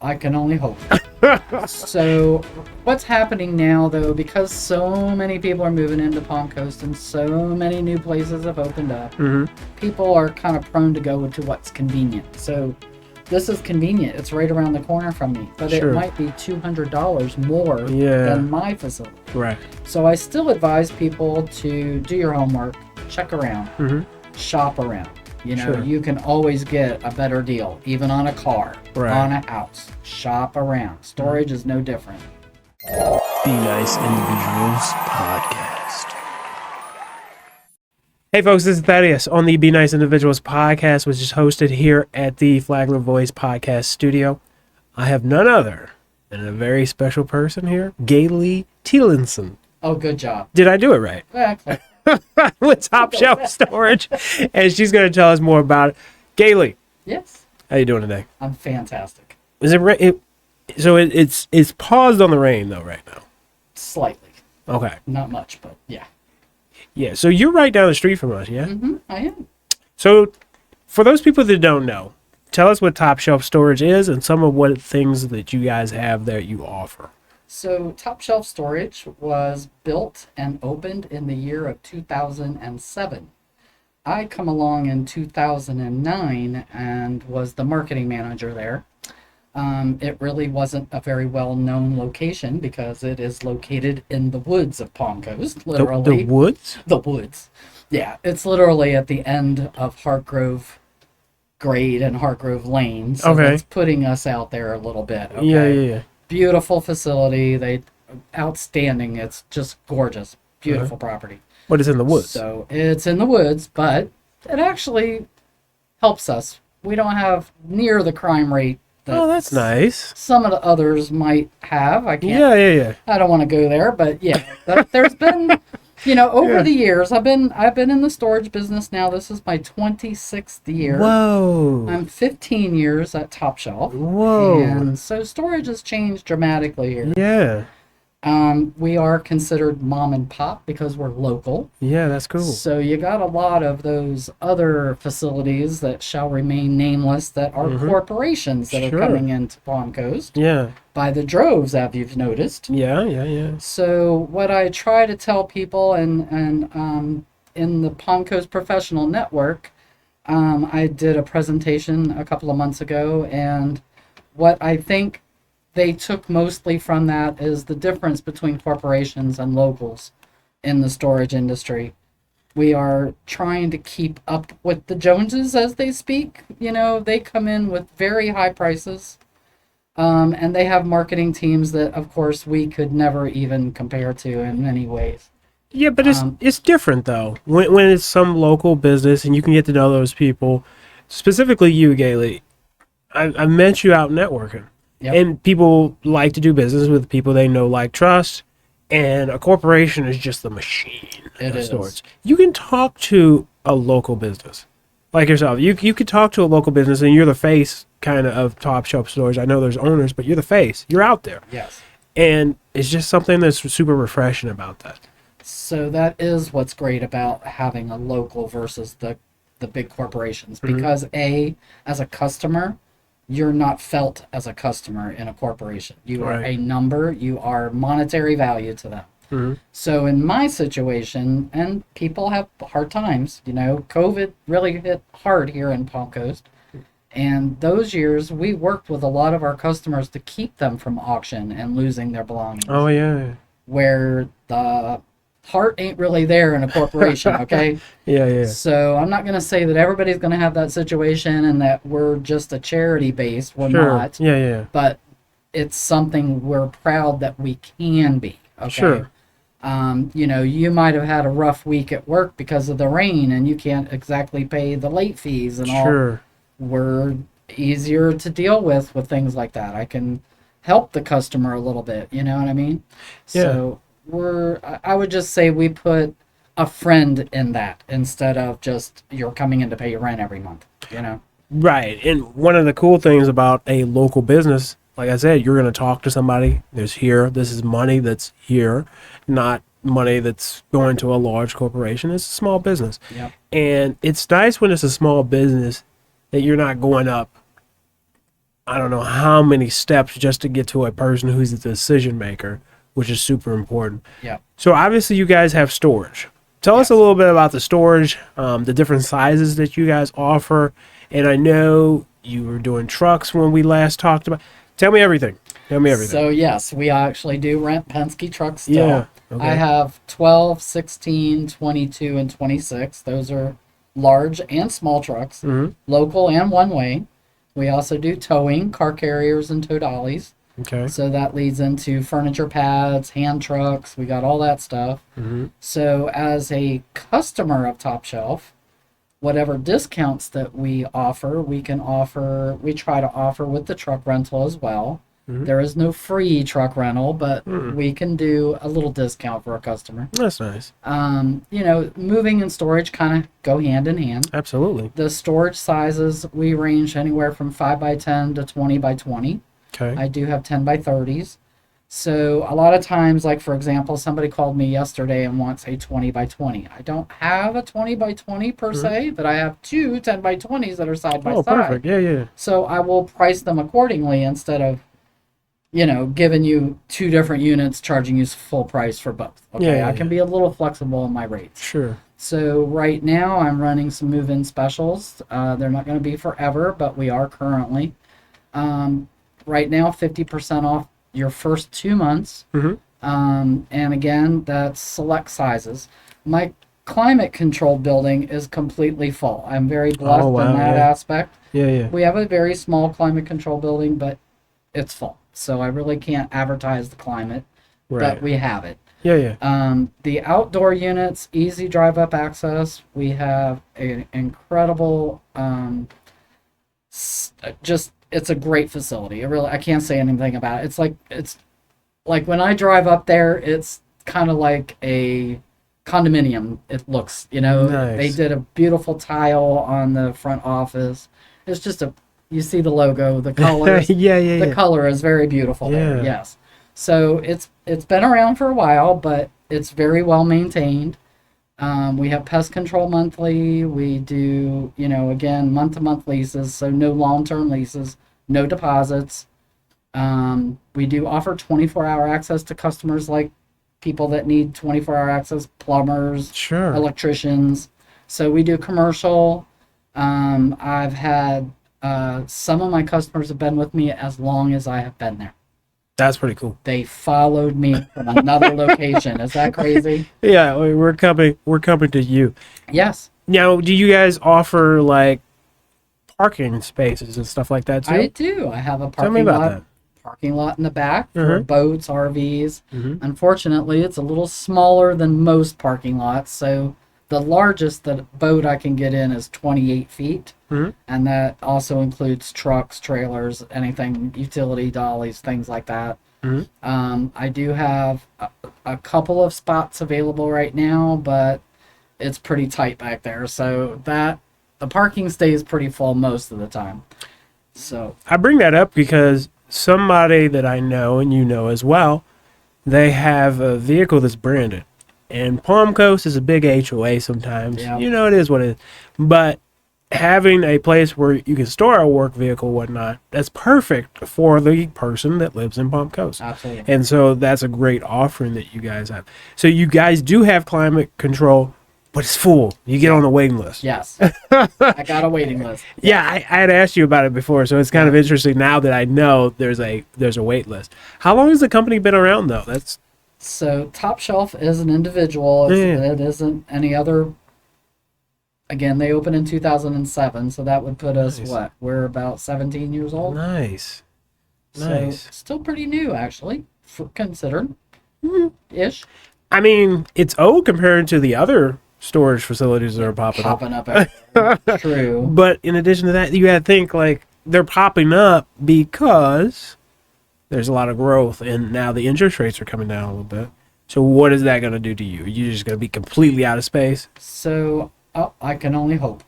I can only hope. So what's happening now, though, because so many people are moving into Palm Coast and so many new places have opened up, people are kind of prone to go to what's convenient. So this is convenient. It's right around the corner from me, but it might be $200 more than my facility. Right. So I still advise people to do your homework, check around, shop around. You know, you can always get a better deal, even on a car, on a house. Shop around. Storage is no different. Be Nice Individuals Podcast. Hey folks, this is Thaddeus on the Be Nice Individuals Podcast, which is hosted here at the Flagler Voice Podcast Studio. I have none other than a very special person here, Gaylee Tielenson. Oh, good job. Did I do it right? Yeah, with Top Shelf Storage, and she's going to tell us more about it. Gaylee, yes. How you doing today? I'm fantastic. Is it's paused on the rain though right now? Slightly. Okay. Not much, but yeah. Yeah. So you're right down the street from us, yeah? I am. So for those people that don't know, tell us what Top Shelf Storage is and some of what things that you guys have that you offer. So Top Shelf Storage was built and opened in the year of 2007. I come along in 2009 and was the marketing manager there. It really wasn't a very well-known location because it is located in the woods of Palm Coast, literally. The woods? The woods. Yeah, it's literally at the end of Hartgrove Grade and Hartgrove Lane. So that's putting us out there a little bit. Okay? Yeah. Beautiful facility. Outstanding. It's just gorgeous. Beautiful property. But it's in the woods. So it's in the woods, but it actually helps us. We don't have near the crime rate that that's nice. Some of the others might have. I can't. Yeah. I don't want to go there, but yeah, there's been, over the years, I've been in the storage business now. This is my 26th year. Whoa. I'm 15 years at Top Shelf. Whoa. And so storage has changed dramatically here. Yeah. We are considered mom and pop because we're local. Yeah, that's cool. So you got a lot of those other facilities that shall remain nameless that are corporations that are coming into Palm Coast. Yeah. By the droves, as you've noticed. Yeah. So what I try to tell people and in the Palm Coast Professional Network, I did a presentation a couple of months ago, and what I think they took mostly from that is the difference between corporations and locals in the storage industry. We are trying to keep up with the Joneses as they speak. They come in with very high prices, and they have marketing teams that, of course, we could never even compare to in many ways. Yeah, but it's different, though. When it's some local business and you can get to know those people, specifically you, Gaylee, I met you out networking. Yep. And people like to do business with people they know, like, trust. And a corporation is just the machine of storage. You can talk to a local business like yourself. You could talk to a local business, and you're the face kind of Top Shelf Storage. I know there's owners, but you're the face. You're out there. Yes. And it's just something that's super refreshing about that. So that is what's great about having a local versus the big corporations. Because as a customer, you're not felt as a customer in a corporation. You are a number. You are monetary value to them. So in my situation, and people have hard times, COVID really hit hard here in Palm Coast. And those years, we worked with a lot of our customers to keep them from auction and losing their belongings. Oh, yeah. Where the heart ain't really there in a corporation, okay? Yeah. So I'm not going to say that everybody's going to have that situation and that we're just a charity base. We're not. Yeah. But it's something we're proud that we can be, okay? Sure. You might have had a rough week at work because of the rain and you can't exactly pay the late fees and all. Sure. We're easier to deal with things like that. I can help the customer a little bit, you know what I mean? Yeah. So I would just say we put a friend in that instead of just you're coming in to pay your rent every month, Right. And one of the cool things about a local business, like I said, you're going to talk to somebody. This is money that's here, not money that's going to a large corporation. It's a small business. Yep. And it's nice when it's a small business that you're not going up I don't know how many steps just to get to a person who's the decision maker, which is super important. Yeah. So obviously you guys have storage. Tell us a little bit about the storage, the different sizes that you guys offer. And I know you were doing trucks when we last talked about. Tell me everything. So yes, we actually do rent Penske trucks still. Yeah. Okay. I have 12, 16, 22, and 26. Those are large and small trucks, local and one-way. We also do towing, car carriers, and tow dollies. Okay. So that leads into furniture pads, hand trucks. We got all that stuff. So as a customer of Top Shelf, whatever discounts that we offer, we try to offer with the truck rental as well. There is no free truck rental, but we can do a little discount for a customer. That's nice. Moving and storage kind of go hand in hand. Absolutely. The storage sizes, we range anywhere from 5x10 to 20x20. Okay. I do have 10x30s. So a lot of times, like for example, somebody called me yesterday and wants a 20x20. I don't have a 20x20 per se, but I have two 10x20s that are side by side. Oh, perfect. Yeah. So I will price them accordingly instead of, giving you two different units, charging you full price for both. Okay, I can be a little flexible in my rates. Sure. So right now I'm running some move-in specials. They're not going to be forever, but we are currently. Right now, 50% off your first 2 months. And again, that's select sizes. My climate-controlled building is completely full. I'm very blessed in that aspect. Yeah. We have a very small climate-controlled building, but it's full. So I really can't advertise the climate, but we have it. Yeah. The outdoor units, easy drive-up access. We have an incredible, it's a great facility. I can't say anything about it. It's like when I drive up there, it's kind of like a condominium. It looks, Nice. They did a beautiful tile on the front office. It's just you see the logo, the colors. The color is very beautiful there. Yes. So it's been around for a while, but it's very well maintained. We have pest control monthly. We do, again, month-to-month leases, so no long-term leases, no deposits. We do offer 24-hour access to customers like people that need 24-hour access, plumbers, electricians. So we do commercial. I've had some of my customers have been with me as long as I have been there. That's pretty cool. They followed me from another location. Is that crazy? Yeah, we're coming to you. Yes. Now, do you guys offer like parking spaces and stuff like that too? I do. I have a parking lot in the back for boats, RVs. Unfortunately, it's a little smaller than most parking lots, so the largest boat I can get in is 28 feet, and that also includes trucks, trailers, anything, utility dollies, things like that. I do have a couple of spots available right now, but it's pretty tight back there, so the parking stays pretty full most of the time. So I bring that up because somebody that I know, and you know as well, they have a vehicle that's branded. And Palm Coast is a big HOA sometimes. Yep. It is what it is. But having a place where you can store a work vehicle and whatnot, that's perfect for the person that lives in Palm Coast. Absolutely. And so that's a great offering that you guys have. So you guys do have climate control, but it's full. You get on the waiting list. Yes. I got a waiting list. Yeah, I had asked you about it before, so it's kind of interesting now that I know there's a wait list. How long has the company been around, though? So Top Shelf is an individual. It isn't any other. Again, they opened in 2007, so that would put us, we're about 17 years old. Nice. So still pretty new, actually, considered. Ish. I mean, it's old compared to the other storage facilities that are popping up. Everywhere. True. But in addition to that, you got to think, like, they're popping up because there's a lot of growth, and now the interest rates are coming down a little bit. So what is that going to do to you? Are you just going to be completely out of space? So, I can only hope.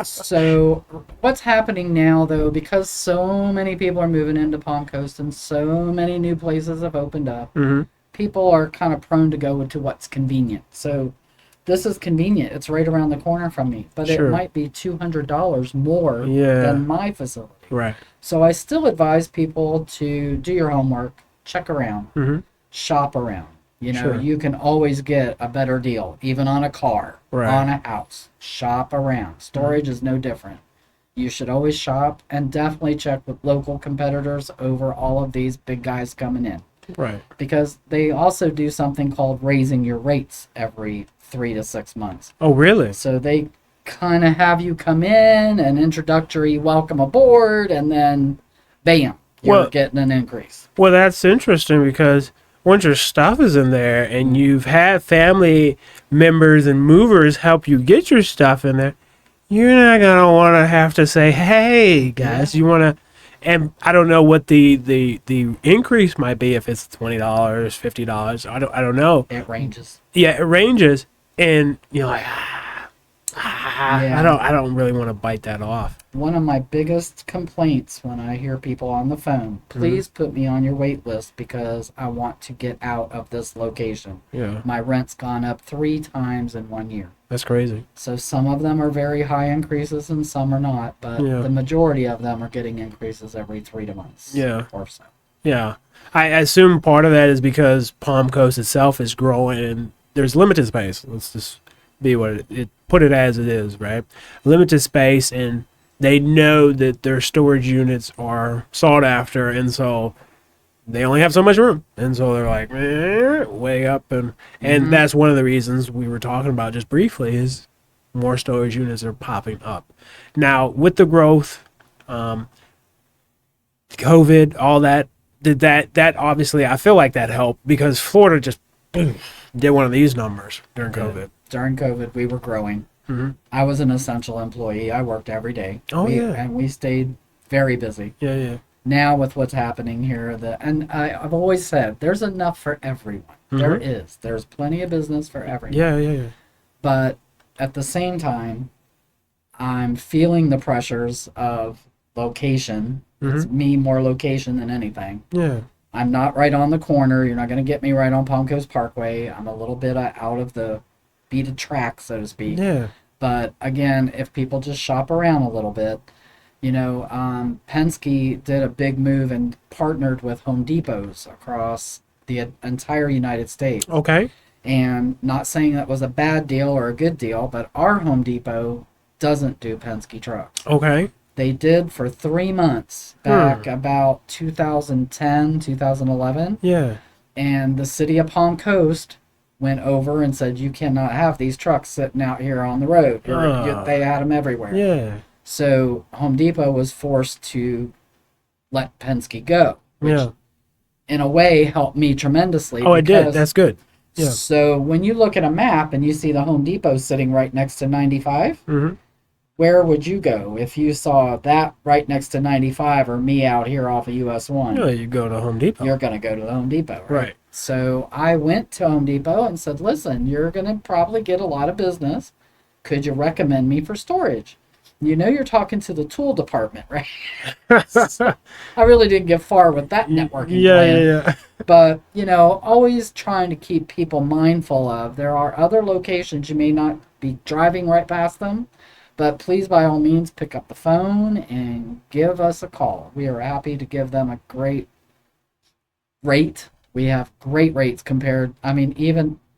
So what's happening now, though, because so many people are moving into Palm Coast and so many new places have opened up, people are kind of prone to go to what's convenient. So this is convenient. It's right around the corner from me, but Sure. it might be $200 more Yeah. than my facility. Right. So I still advise people to do your homework, check around, Mm-hmm. shop around. You know, Sure. you can always get a better deal, even on a car, Right. on a house. Shop around. Storage is no different. You should always shop and definitely check with local competitors over all of these big guys coming in. Right. Because they also do something called raising your rates every 3 to 6 months. Oh, really? So they kind of have you come in, an introductory welcome aboard, and then bam, you're getting an increase. Well, that's interesting because once your stuff is in there and you've had family members and movers help you get your stuff in there, you're not going to want to have to say, hey, guys, you want to... And I don't know what the increase might be, if it's $20, $50. I don't know. It ranges. Yeah, it ranges, and you're like, I don't really want to bite that off. One of my biggest complaints when I hear people on the phone, please put me on your wait list because I want to get out of this location. Yeah, My rent's gone up 3 times in 1 year. that's crazy. So some of them are very high increases and some are not, but the majority of them are getting increases every 3 months or so. Yeah, I assume part of that is because Palm Coast itself is growing and there's limited space. Let's just be what it put it as it is, right? Limited space, and they know that their storage units are sought after, and so they only have so much room, and so they're like way up, and that's one of the reasons we were talking about just briefly is more storage units are popping up now with the growth, COVID, all that. Did that obviously? I feel like that helped because Florida just did one of these numbers during COVID. During COVID, we were growing. Mm-hmm. I was an essential employee. I worked every day. And we stayed very busy. Yeah. Now with what's happening here, I've always said there's enough for everyone. There is. There's plenty of business for everyone. Yeah. But at the same time, I'm feeling the pressures of location. It's me more location than anything. Yeah. I'm not right on the corner. You're not going to get me right on Palm Coast Parkway. I'm a little bit out of the beaded track, so to speak. Yeah. But again, if people just shop around a little bit, you know, Penske did a big move and partnered with Home Depots across the entire United States. Okay. And not saying that was a bad deal or a good deal, but our Home Depot doesn't do Penske trucks. Okay. They did for 3 months back about 2010, 2011. Yeah. And the city of Palm Coast went over and said, you cannot have these trucks sitting out here on the road. They had them everywhere. Yeah. So Home Depot was forced to let Penske go, which in a way helped me tremendously. Oh, it did. That's good. Yeah. So when you look at a map and you see the Home Depot sitting right next to 95, where would you go if you saw that right next to 95 or me out here off of US 1? Yeah, you go to Home Depot. You're going to go to the Home Depot, Right. So I went to Home Depot and said, listen, you're going to probably get a lot of business. Could you recommend me for storage? You know you're talking to the tool department, right? So I really didn't get far with that networking plan. Yeah. But, you know, always trying to keep people mindful of there are other locations you may not be driving right past them. But please, by all means, pick up the phone and give us a call. We are happy to give them a great rate. We have great rates compared. I mean,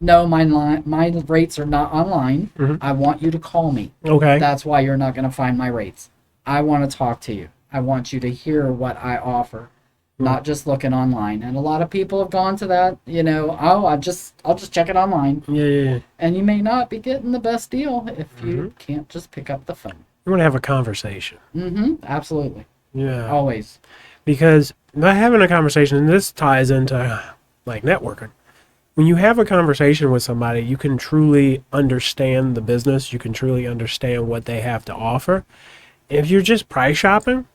my rates are not online. I want you to call me. Okay. That's why you're not going to find my rates. I want to talk to you. I want you to hear what I offer, not just looking online. And a lot of people have gone to that, you know, I'll just check it online. Yeah. And you may not be getting the best deal if you can't just pick up the phone. You want to have a conversation. Absolutely. Yeah. Always. Because by having a conversation, and this ties into like networking, when you have a conversation with somebody, you can truly understand the business. You can truly understand what they have to offer. If you're just price shopping,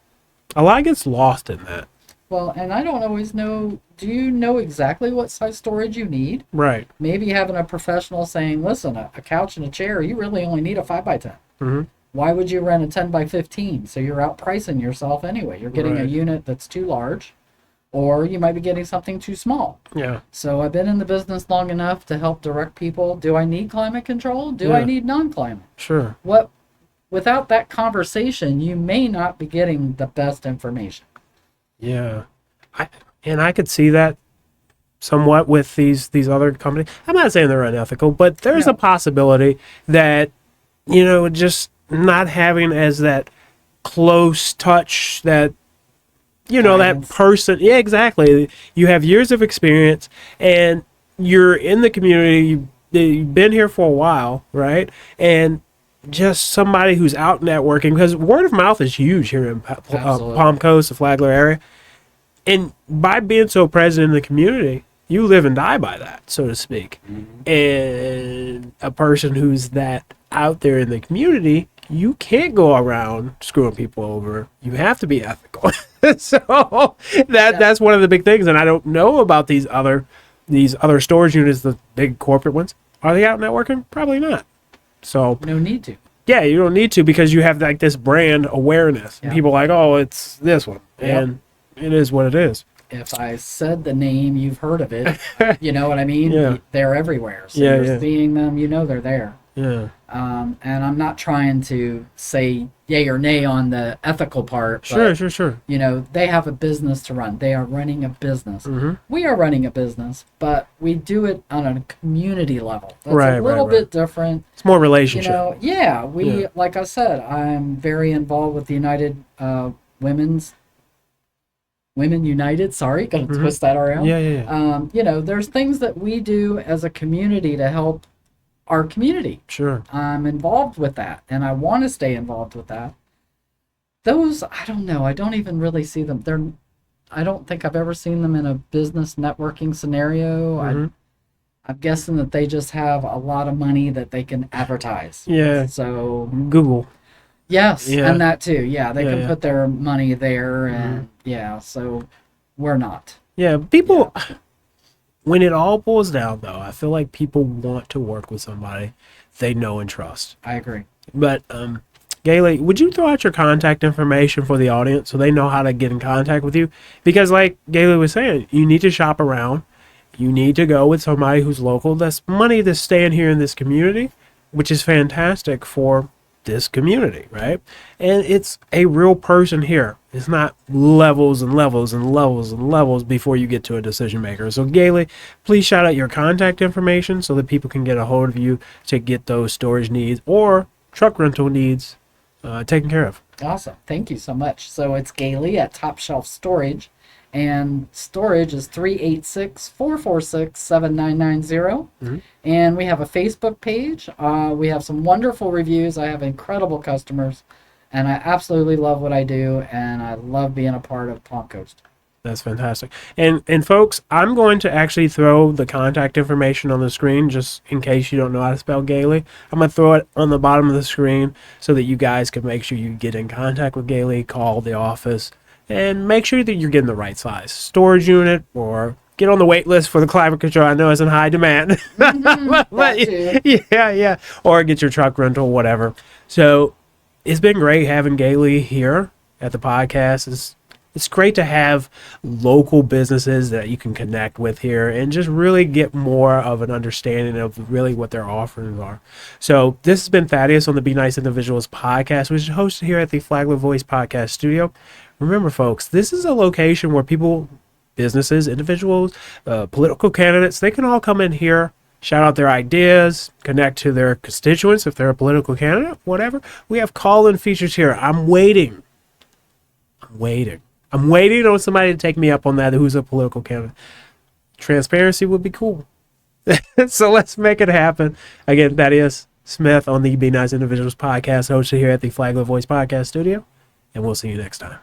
a lot gets lost in that. Well, and I don't always know, do you know exactly what size storage you need? Right. Maybe having a professional saying, listen, a couch and a chair, you really only need a 5x10. Why would you rent a 10x15? So you're outpricing yourself anyway. You're getting a unit that's too large, or you might be getting something too small. Yeah. So I've been in the business long enough to help direct people. Do I need climate control? Do I need non-climate? Sure. Without that conversation, you may not be getting the best information. Yeah. I could see that somewhat with these other companies. I'm not saying they're unethical, but there's a possibility that, just not having as that close touch, that that person. Yeah, exactly. You have years of experience and you're in the community. You've been here for a while, right? And just somebody who's out networking, because word of mouth is huge here in Palm Coast, the Flagler area. And by being so present in the community, you live and die by that, so to speak. Mm-hmm. And a person who's that out there in the community, you can't go around screwing people over. You have to be ethical. So that's one of the big things. And I don't know about these other storage units, the big corporate ones. Are they out networking? Probably not. So no need to. Yeah, you don't need to, because you have like this brand awareness. Yeah. People are like, oh, it's this one. Yep. And it is what it is. If I said the name, you've heard of it. You know what I mean? Yeah. They're everywhere. So you're seeing them, they're there. Yeah. And I'm not trying to say yay or nay on the ethical part. Sure. They have a business to run. They are running a business. Mm-hmm. We are running a business, but we do it on a community level. That's a little bit different. It's more relationship. Like I said, I'm very involved with the United Women United, gotta twist that around. Yeah. There's things that we do as a community to help our community. Sure. I'm involved with that, and I want to stay involved with that. Those, I don't know. I don't even really see them. I don't think I've ever seen them in a business networking scenario. Mm-hmm. I'm guessing that they just have a lot of money that they can advertise. Yeah. So Google. Yes, and that too. Yeah, they can put their money there, and so we're not. Yeah, people. Yeah. When it all boils down, though, I feel like people want to work with somebody they know and trust. I agree. But, Gaylee, would you throw out your contact information for the audience so they know how to get in contact with you? Because like Gaylee was saying, you need to shop around. You need to go with somebody who's local. That's money that's staying here in this community, which is fantastic for this community, right? And it's a real person here. It's not levels and levels and levels and levels before you get to a decision maker. So Gaylee, please shout out your contact information so that people can get a hold of you to get those storage needs or truck rental needs taken care of. Awesome. Thank you so much. So it's Gaylee at Top Shelf Storage, and storage is 386-446-7990. Mm-hmm. And we have a Facebook page. We have some wonderful reviews. I have incredible customers, and I absolutely love what I do, and I love being a part of Palm Coast. That's fantastic. And folks, I'm going to actually throw the contact information on the screen just in case you don't know how to spell Gaylee. I'm going to throw it on the bottom of the screen so that you guys can make sure you get in contact with Gaylee, call the office, and make sure that you're getting the right size storage unit, or get on the wait list for the climate control. I know it's in high demand. But yeah. Or get your truck rental, whatever. So it's been great having Gaylee here at the podcast. It's great to have local businesses that you can connect with here and just really get more of an understanding of really what their offerings are. So this has been Thaddeus on the Be Nice Individuals podcast, which is hosted here at the Flagler Voice Podcast Studio. Remember, folks, this is a location where people, businesses, individuals, political candidates, they can all come in here, shout out their ideas, connect to their constituents if they're a political candidate, whatever. We have call-in features here. I'm waiting on somebody to take me up on that who's a political candidate. Transparency would be cool. So let's make it happen. Again, Thaddeus Smith on the Be Nice Individuals podcast, hosted here at the Flagler Voice Podcast Studio, and we'll see you next time.